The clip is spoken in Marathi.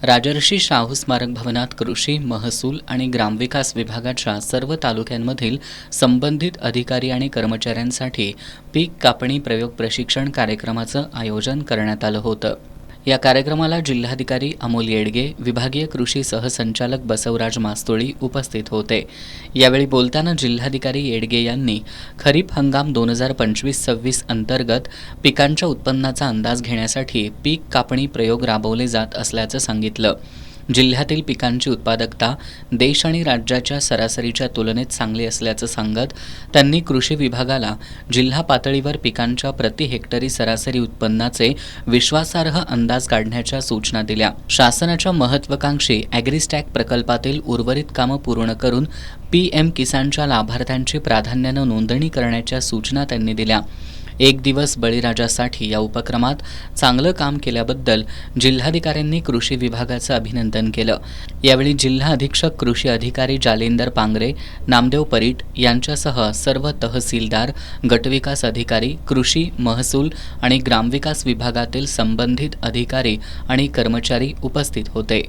राजर्षी शाहू स्मारक भवनात कृषी, महसूल आणि ग्रामविकास विभागाच्या सर्व तालुक्यांमधील संबंधित अधिकारी आणि कर्मचाऱ्यांसाठी पीक कापणी प्रयोग प्रशिक्षण कार्यक्रमाचं आयोजन करण्यात आलं होतं। या कार्यक्रमाला जिल्हाधिकारी अमोल येडगे, विभागीय कृषी सहसंचालक बसवराज मास्तोळी उपस्थित होते। यावेळी बोलताना जिल्हाधिकारी येडगे यांनी खरीप हंगाम 2025-26 अंतर्गत पिकांच्या उत्पन्नाचा अंदाज घेण्यासाठी पीक कापणी प्रयोग राबवले जात असल्याचं सांगितलं। जिल्ह्यातील पिकांची उत्पादकता देश आणि राज्याच्या सरासरीच्या तुलनेत चांगली असल्याचं सांगत त्यांनी कृषी विभागाला जिल्हा पातळीवर पिकांच्या प्रति हेक्टरी सरासरी उत्पन्नाचे विश्वासार्ह अंदाज काढण्याच्या सूचना दिल्या। शासनाच्या महत्त्वाकांक्षी ॲग्रिस्टॅक प्रकल्पातील उर्वरित कामं पूर्ण करून PM किसानच्या लाभार्थ्यांची प्राधान्यानं नोंदणी करण्याच्या सूचना त्यांनी दिल्या। एक दिवस बळीराजासाठी या उपक्रमात चांगलं काम केल्याबद्दल जिल्हाधिकाऱ्यांनी कृषी विभागाचं अभिनंदन केलं। यावेळी जिल्हा अधीक्षक कृषी अधिकारी जालिंदर पांगरे, नामदेव परीट यांच्यासह सर्व तहसीलदार, गटविकास अधिकारी, कृषी, महसूल आणि ग्रामविकास विभागातील संबंधित अधिकारी आणि कर्मचारी उपस्थित होते।